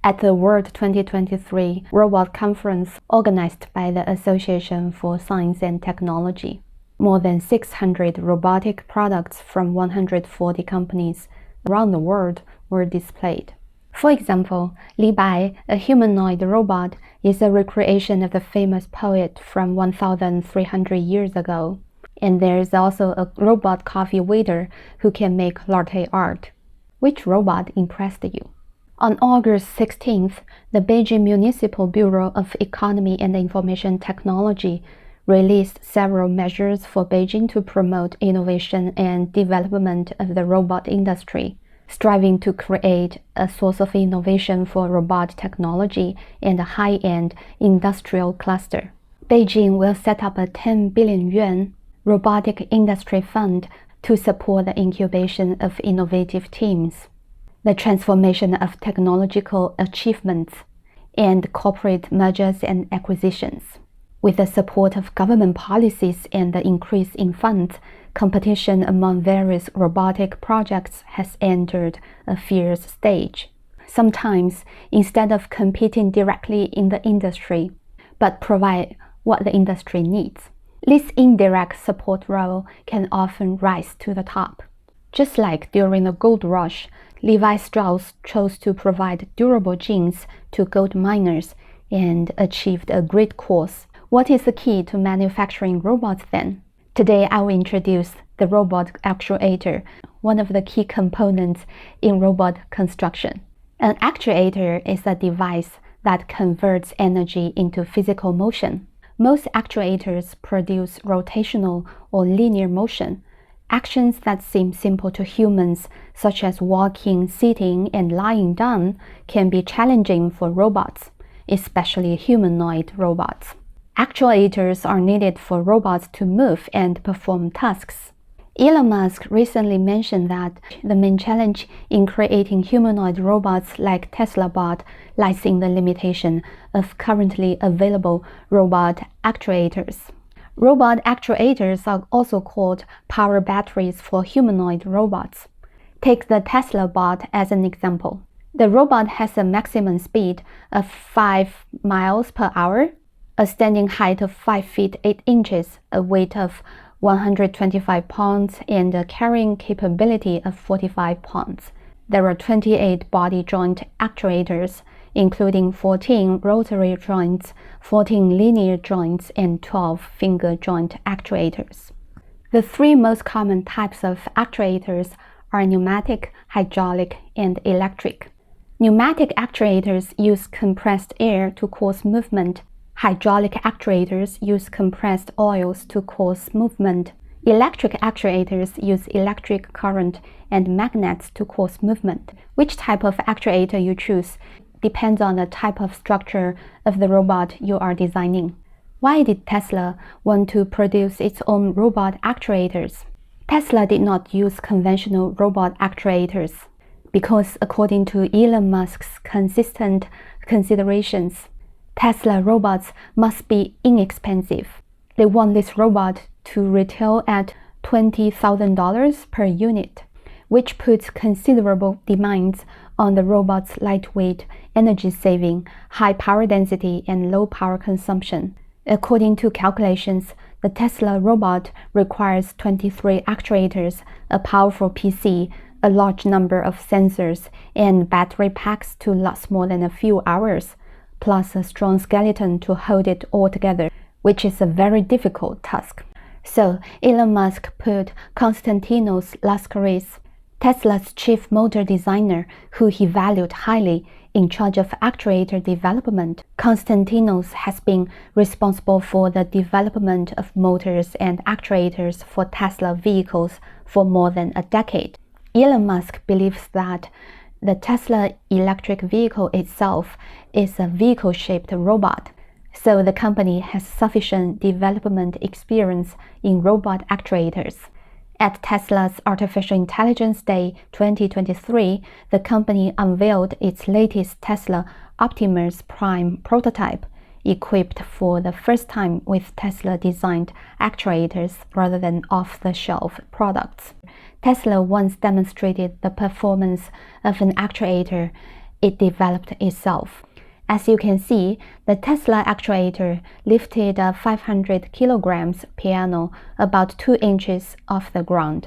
At the World 2023 Robot Conference organized by the Association for Science and Technology, more than 600 robotic products from 140 companies around the world were displayed. For example, Li Bai, a humanoid robot, is a recreation of the famous poet from 1,300 years ago. And there is also a robot coffee waiter who can make latte art. Which robot impressed you? On August 16th, the Beijing Municipal Bureau of Economy and Information Technology released several measures for Beijing to promote innovation and development of the robot industry, striving to create a source of innovation for robot technology and a high-end industrial cluster. Beijing will set up a 10 billion yuan robotic industry fund to support the incubation of innovative teams, the transformation of technological achievements, and corporate mergers and acquisitions. With the support of government policies and the increase in funds, competition among various robotic projects has entered a fierce stage. Sometimes, instead of competing directly in the industry, but provide what the industry needs, this indirect support role can often rise to the top. Just like during the gold rush, Levi Strauss chose to provide durable jeans to gold miners and achieved a great cause. What is the key to manufacturing robots then? Today I will introduce the robot actuator, one of the key components in robot construction. An actuator is a device that converts energy into physical motion. Most actuators produce rotational or linear motion. Actions that seem simple to humans, such as walking, sitting, and lying down, can be challenging for robots, especially humanoid robots. Actuators are needed for robots to move and perform tasks. Elon Musk recently mentioned that the main challenge in creating humanoid robots like Tesla bot lies in the limitation of currently available robot actuators. Robot actuators are also called power batteries for humanoid robots. Take the Tesla bot as an example. The robot has a maximum speed of 5 miles per hour, a standing height of 5 feet 8 inches, a weight of 125 pounds, and a carrying capability of 45 pounds. There are 28 body joint actuators, including 14 rotary joints, 14 linear joints, and 12 finger joint actuators. The three most common types of actuators are pneumatic, hydraulic, and electric. Pneumatic actuators use compressed air to cause movement. Hydraulic actuators use compressed oils to cause movement. Electric actuators use electric current and magnets to cause movement. Which type of actuator you choose depends on the type of structure of the robot you are designing. Why did Tesla want to produce its own robot actuators? Tesla did not use conventional robot actuators because, according to Elon Musk's consistent considerations, Tesla robots must be inexpensive. They want this robot to retail at $20,000 per unit, which puts considerable demands on the robot's lightweight, energy-saving, high power density, and low power consumption. According to calculations, the Tesla robot requires 23 actuators, a powerful PC, a large number of sensors, and battery packs to last more than a few hours, plus a strong skeleton to hold it all together, which is a very difficult task. So Elon Musk put Konstantinos Laskaris, Tesla's chief motor designer, who he valued highly, in charge of actuator development. Konstantinos has been responsible for the development of motors and actuators for Tesla vehicles for more than a decade. Elon Musk believes that the Tesla electric vehicle itself is a vehicle-shaped robot, so the company has sufficient development experience in robot actuators. At Tesla's Artificial Intelligence Day 2023, the company unveiled its latest Tesla Optimus Prime prototype, equipped for the first time with Tesla-designed actuators rather than off-the-shelf products. Tesla once demonstrated the performance of an actuator it developed itself. As you can see, the Tesla actuator lifted a 500 kilograms piano about 2 inches off the ground.